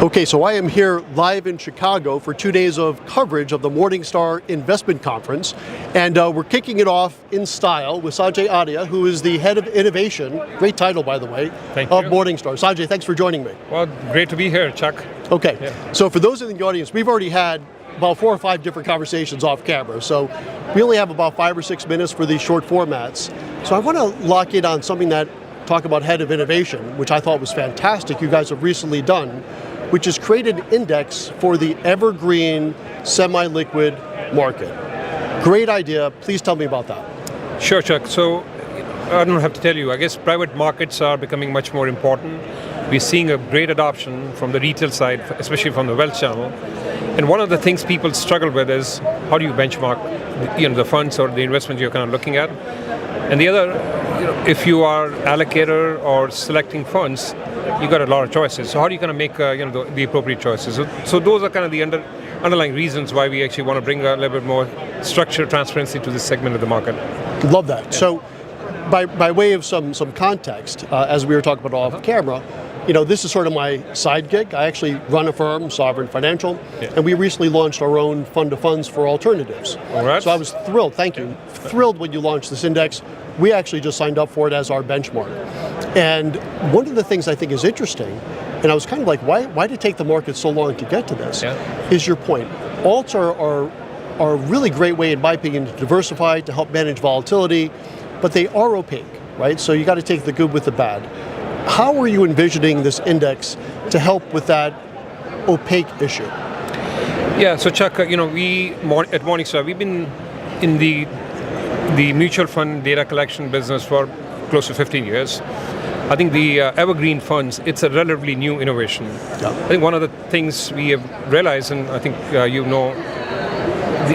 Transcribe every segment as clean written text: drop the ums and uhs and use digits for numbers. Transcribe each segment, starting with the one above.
Okay, so I am here live in Chicago for 2 days of coverage of the Morningstar Investment Conference, and we're kicking it off in style with Sanjay Arya, who is the head of innovation, great title by the way, of Morningstar. Sanjay, thanks for joining me. Well, great to be here, Chuck. Okay, Yeah. So for those in the audience, we've already had about 4 or 5 different conversations off camera, so we only have about 5 or 6 minutes for these short formats. So I want to lock in on something that, talk about head of innovation, which I thought was fantastic, you guys have recently done, which is created an index for the evergreen semi-liquid market. Great idea, please tell me about that. Sure, Chuck. So I don't have to tell you, I guess private markets are becoming much more important. We're seeing a great adoption from the retail side, especially from the wealth channel. And one of the things people struggle with is how do you benchmark the funds or the investments you're kind of looking at. And the other, if you are allocator or selecting funds, you got a lot of choices. So how do you kind of make the appropriate choices? So those are kind of the underlying reasons why we actually want to bring a little bit more structure, transparency to this segment of the market. Love that. Yeah. So by way of some context, as we were talking about off camera, this is sort of my side gig. I actually run a firm, Sovereign Financial, and we recently launched our own fund of funds for alternatives. All right. So I was thrilled, thank you, thrilled when you launched this index. We actually just signed up for it as our benchmark. And one of the things I think is interesting, and I was kind of like, why did it take the market so long to get to this, is your point. Alts are a really great way, in my opinion, to diversify, to help manage volatility, but they are opaque, right? So you got to take the good with the bad. How are you envisioning this index to help with that opaque issue? Yeah, so Chuck, we at Morningstar, we've been in the mutual fund data collection business for close to 15 years. I think the evergreen funds, it's a relatively new innovation. Yeah. I think one of the things we have realized, and I think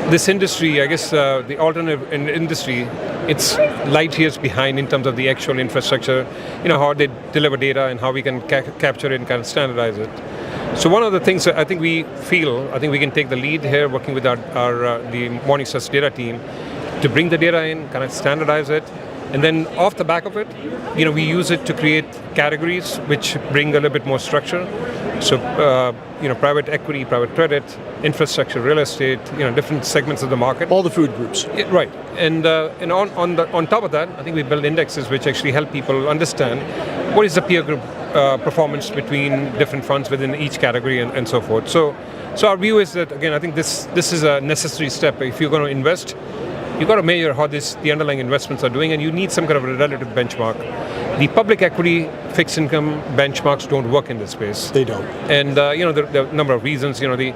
this industry, I guess the alternative industry, it's light years behind in terms of the actual infrastructure, how they deliver data and how we can capture it and kind of standardize it. So one of the things that I think we can take the lead here working with the Morningstar's data team to bring the data in, kind of standardize it, and then off the back of it, we use it to create categories which bring a little bit more structure. So, private equity, private credit, infrastructure, real estate, different segments of the market. All the food groups. Yeah, right. And on top of that, I think we build indexes which actually help people understand what is the peer group performance between different funds within each category and so forth. So our view is that, again, I think this is a necessary step. If you're going to invest, you've got to measure how the underlying investments are doing, and you need some kind of a relative benchmark. The public equity fixed income benchmarks don't work in this space. They don't. And there are a number of reasons. The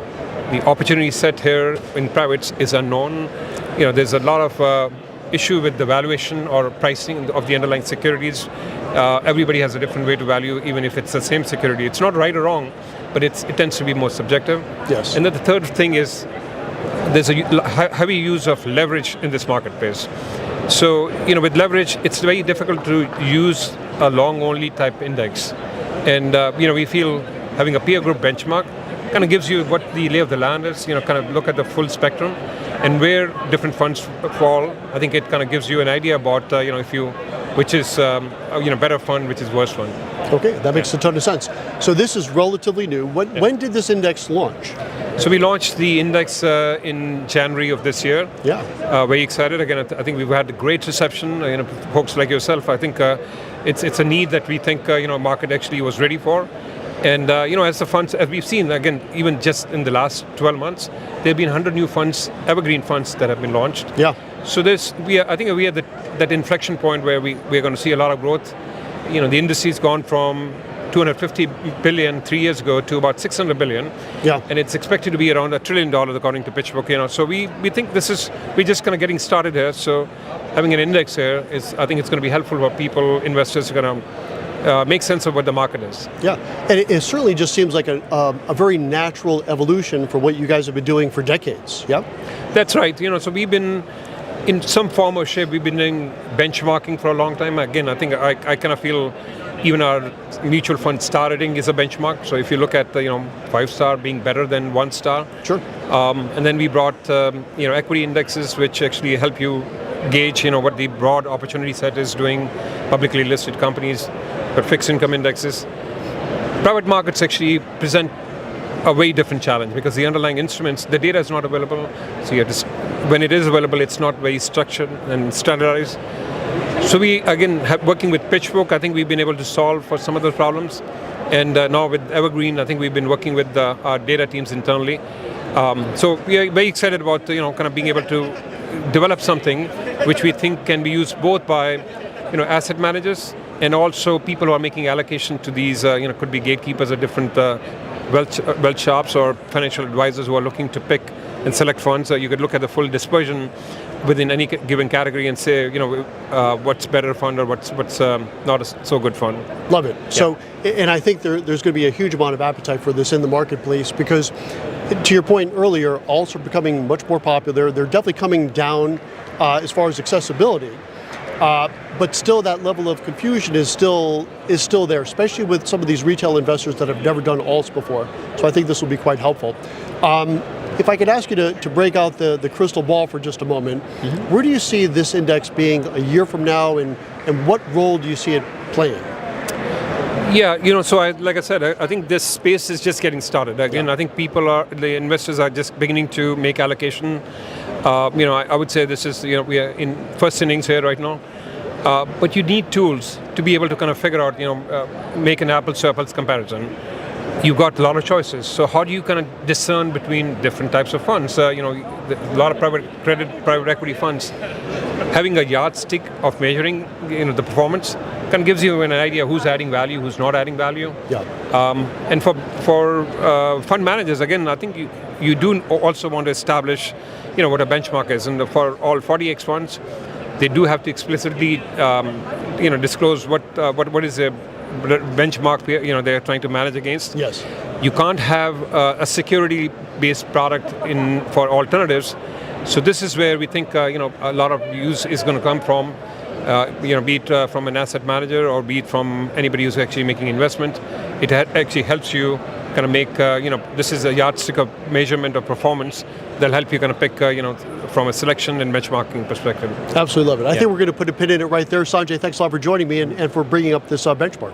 opportunity set here in privates is unknown. There's a lot of issue with the valuation or pricing of the underlying securities. Everybody has a different way to value, even if it's the same security. It's not right or wrong, but it tends to be more subjective. Yes. And then the third thing is, there's a heavy use of leverage in this marketplace. So, with leverage, it's very difficult to use a long-only type index. And, we feel having a peer group benchmark kind of gives you what the lay of the land is, kind of look at the full spectrum and where different funds fall. I think it kind of gives you an idea about, which is, better fund, which is worse fund. Okay, that makes a ton of sense. So this is relatively new. When did this index launch? So we launched the index in January of this year. Yeah. Very excited. Again, I think we've had a great reception. Folks like yourself, I think it's a need that we think market actually was ready for. And as the funds, as we've seen, again, even just in the last 12 months, there have been 100 new funds, evergreen funds that have been launched. Yeah. So I think we are that inflection point where we're going to see a lot of growth. The industry's gone from $250 billion 3 years ago to about $600 billion. Yeah. And it's expected to be around $1 trillion according to PitchBook. So we think we're just kind of getting started here. So having an index here I think it's going to be helpful for people, investors, are going to make sense of what the market is. Yeah, and it certainly just seems like a very natural evolution for what you guys have been doing for decades. Yeah. That's right. So we've been, in some form or shape, we've been doing benchmarking for a long time. Again, I think I kind of feel even our mutual fund star rating is a benchmark. So if you look at 5-star being better than 1-star. Sure. And then we brought equity indexes which actually help you gauge what the broad opportunity set is doing, publicly listed companies, but fixed income indexes. Private markets actually present a very different challenge because the underlying instruments, the data is not available. So you have to, when it is available, it's not very structured and standardized. So we, again, working with PitchBook, I think we've been able to solve for some of those problems. And now with Evergreen, I think we've been working with our data teams internally. So we are very excited about kind of being able to develop something which we think can be used both by asset managers and also people who are making allocation to these could be gatekeepers at different wealth shops or financial advisors who are looking to pick and select funds. You could look at the full dispersion within any given category and say, what's better fund or what's not a so good fund. Love it. Yeah. So, and I think there's going to be a huge amount of appetite for this in the marketplace because, to your point earlier, alts are becoming much more popular. They're definitely coming down as far as accessibility. But still, that level of confusion is still there, especially with some of these retail investors that have never done alts before. So I think this will be quite helpful. If I could ask you to break out the crystal ball for just a moment, where do you see this index being a year from now, and what role do you see it playing? Yeah, so like I said, I think this space is just getting started. Again, I think the investors are just beginning to make allocation. I would say this is, we are in first innings here right now. But you need tools to be able to kind of figure out, make an apples to apples comparison. You've got a lot of choices. So how do you kind of discern between different types of funds? A lot of private credit, private equity funds, having a yardstick of measuring, the performance kind of gives you an idea who's adding value, who's not adding value. Yeah. And for fund managers, again, I think you do also want to establish, what a benchmark is. And for all 40x funds, they do have to explicitly, disclose what is a benchmark they're trying to manage against. Yes. You can't have a security-based product for alternatives. So this is where we think a lot of use is going to come from. Be it from an asset manager or be it from anybody who's actually making investment. It actually helps you kind of make this is a yardstick of measurement of performance that'll help you kind of pick from a selection and benchmarking perspective. Absolutely love it. I think we're going to put a pin in it right there. Sanjay, thanks a lot for joining me and for bringing up this benchmark.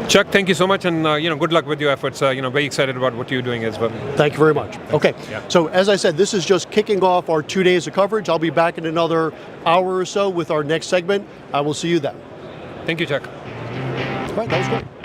Chuck, thank you so much, and good luck with your efforts. Very excited about what you're doing as well. Thank you very much. Okay, So as I said, this is just kicking off our 2 days of coverage. I'll be back in another hour or so with our next segment. I will see you then. Thank you, Chuck. All right, that was great.